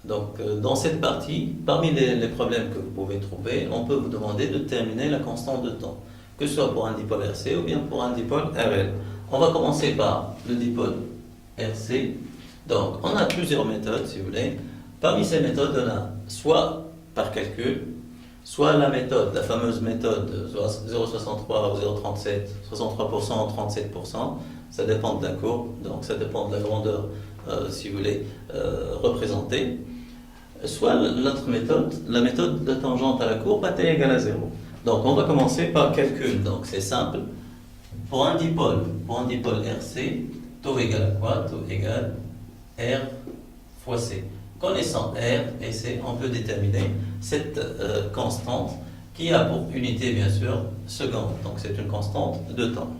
Donc, dans cette partie, parmi les problèmes que vous pouvez trouver, on peut vous demander de déterminer la constante de temps, que ce soit pour un dipôle RC ou bien pour un dipôle RL. On va commencer par le dipôle RC. Donc, on a plusieurs méthodes, si vous voulez. Parmi ces méthodes, on a soit par calcul, soit la méthode, la fameuse méthode 0,63 ou 0,37, 63% ou 37%, ça dépend de la courbe, donc ça dépend de la grandeur, si vous voulez, représentée. Soit l'autre méthode, la méthode de tangente à la courbe à t égale à 0. Donc on va commencer par calcul, donc c'est simple. Pour un dipôle RC, taux égale à quoi? Taux égale R fois C. Connaissant R et C, on peut déterminer cette constante qui a pour unité, bien sûr, seconde. Donc c'est une constante de temps.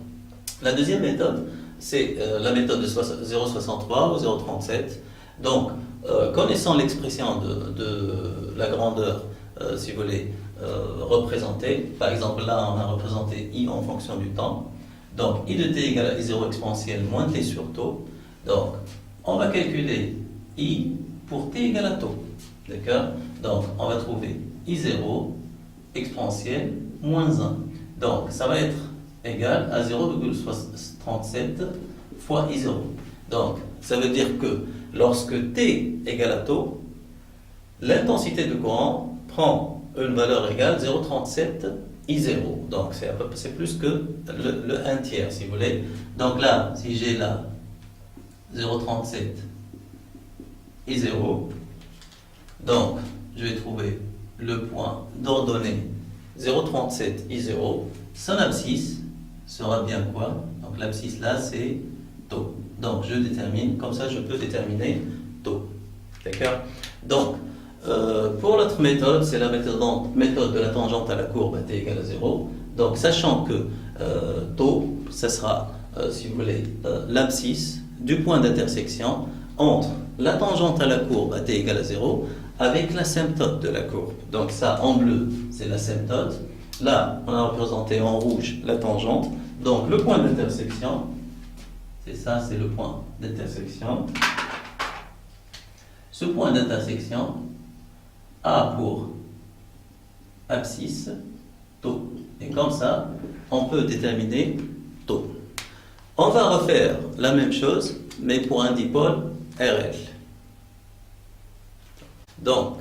La deuxième méthode, c'est la méthode de 0,63 ou 0,37. Donc, connaissant l'expression de la grandeur, si vous voulez, représentée, par exemple là on a représenté I en fonction du temps, donc I de t égale à I0 exponentielle moins t sur taux, donc on va calculer I pour t égale à taux, d'accord? Donc on va trouver I0 exponentielle moins 1, donc ça va être égal à 0,37 fois I0. Donc ça veut dire que lorsque t égale à taux, l'intensité de courant prend une valeur égale 0,37 I0. Donc c'est plus que le 1 tiers, si vous voulez. Donc là, si j'ai là 0,37 I0, donc je vais trouver le point d'ordonnée 0,37 I0. Son abscisse sera bien quoi? Donc l'abscisse là, c'est taux. Donc je détermine, comme ça je peux déterminer taux. D'accord? Donc, pour l'autre méthode, c'est la méthode de la tangente à la courbe à t égale à 0. Donc, sachant que taux, ça sera, si vous voulez, l'abscisse du point d'intersection entre la tangente à la courbe à t égale à 0 avec l'asymptote de la courbe. Donc, ça, en bleu, c'est l'asymptote. Là, on a représenté en rouge la tangente. Donc, le point d'intersection, c'est ça, c'est le point d'intersection. Ce point d'intersection a pour abscisse taux. Et comme ça, on peut déterminer taux. On va refaire la même chose, mais pour un dipôle RL. Donc,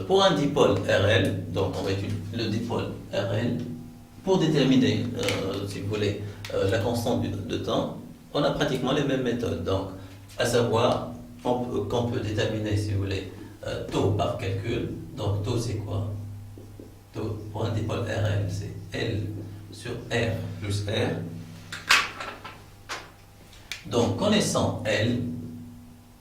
pour un dipôle RL, donc on va utiliser le dipôle RL pour déterminer, si vous voulez, la constante de temps. On a pratiquement les mêmes méthodes. Donc, à savoir qu'on peut déterminer, si vous voulez, taux par calcul. Donc, taux, c'est quoi? Taux pour un dipôle RL, c'est L sur R plus R. Donc, connaissant L,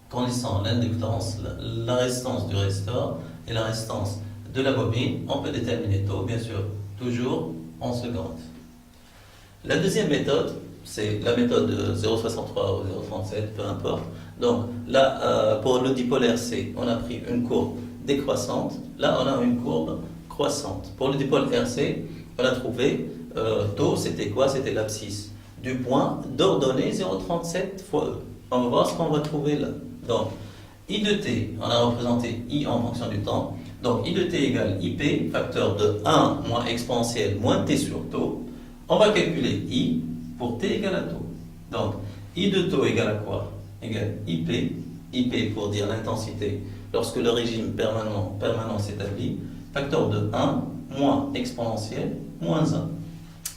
connaissant l'inductance, la résistance du résistor et la résistance de la bobine, on peut déterminer taux, bien sûr, toujours en secondes. La deuxième méthode, c'est la méthode de 0,63 ou 0,37, peu importe. Donc là, pour le dipôle RC, on a pris une courbe décroissante. Là, on a une courbe croissante. Pour le dipôle RC, on a trouvé taux, c'était quoi? C'était l'abscisse du point d'ordonnée 0,37 fois E. On va voir ce qu'on va trouver là. Donc, I de t, on a représenté I en fonction du temps. Donc, I de t égale IP, facteur de 1 moins exponentielle moins t sur taux. On va calculer I pour t égale à taux. Donc, I de taux égale à quoi? Égale IP. IP pour dire l'intensité lorsque le régime permanent s'établit. Facteur de 1 moins exponentielle moins 1.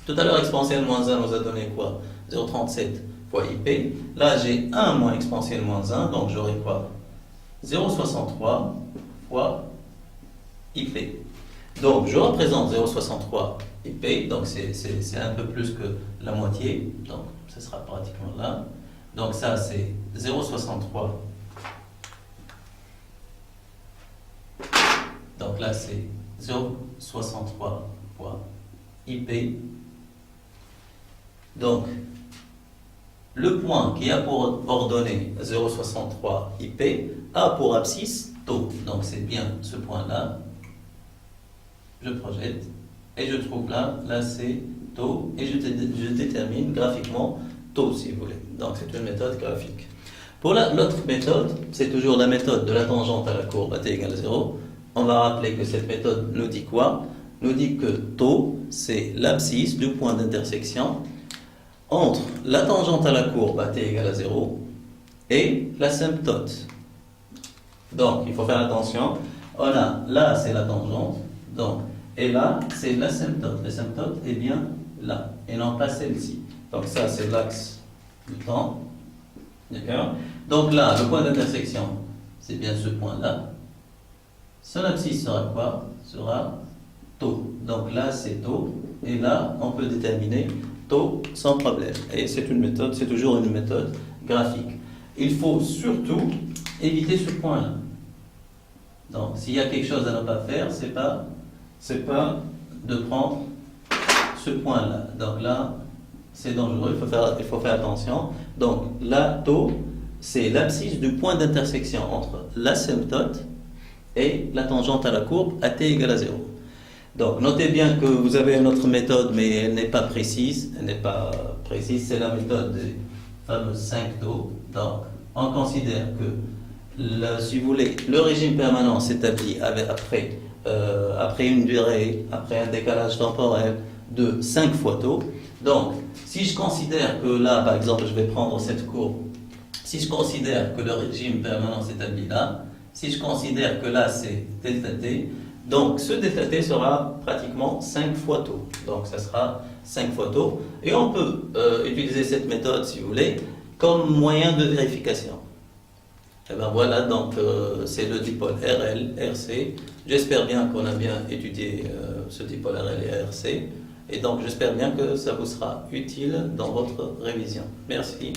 Tout à l'heure, exponentielle moins 1 nous a donné quoi? 0,37 fois IP. Là, j'ai 1 moins exponentielle moins 1, donc j'aurai quoi? 0,63 fois IP. Donc, je représente 0,63 IP, donc c'est un peu plus que la moitié, donc ce sera pratiquement là. Donc ça, c'est 0,63. Donc là, c'est 0,63 fois IP. Donc, le point qui a pour ordonnée 0,63 IP a pour abscisse taux. Donc c'est bien ce point-là. Je projette et je trouve là c'est taux et je détermine graphiquement taux si vous voulez. Donc c'est une méthode graphique. Pour l'autre méthode, c'est toujours la méthode de la tangente à la courbe à t égale 0. On va rappeler que cette méthode nous dit quoi? Nous dit que taux, c'est l'abscisse du point d'intersection entre la tangente à la courbe à t égale 0 et l'asymptote. Donc, il faut faire attention. On a là, c'est la tangente. Donc, et là, c'est l'asymptote. L'asymptote est bien là, et non pas celle-ci. Donc, ça, c'est l'axe du temps. D'accord? Donc là, le point d'intersection, c'est bien ce point-là. Son abscisse sera quoi? Sera taux. Donc là, c'est taux. Et là, on peut déterminer taux sans problème. Et c'est une méthode, c'est toujours une méthode graphique. Il faut surtout éviter ce point-là. Donc, s'il y a quelque chose à ne pas faire, c'est pas de prendre ce point-là. Donc là, c'est dangereux, il faut faire attention. Donc là, taux, c'est l'abscisse du point d'intersection entre l'asymptote et la tangente à la courbe à t égale à 0. Donc notez bien que vous avez une autre méthode, mais elle n'est pas précise. C'est la méthode des fameux 5 taux. Donc on considère que, si vous voulez, le régime permanent s'établit après une durée, après un décalage temporel de 5 fois taux. Donc, si je considère que là, par exemple, je vais prendre cette courbe, si je considère que le régime permanent s'établit là, si je considère que là, c'est delta t, donc ce delta t sera pratiquement 5 fois taux. Donc, ça sera 5 fois taux. Et on peut utiliser cette méthode, si vous voulez, comme moyen de vérification. Et bien voilà, donc c'est le dipôle RL, RC. J'espère bien qu'on a bien étudié ce dipôle RL et RC. Et donc j'espère bien que ça vous sera utile dans votre révision. Merci.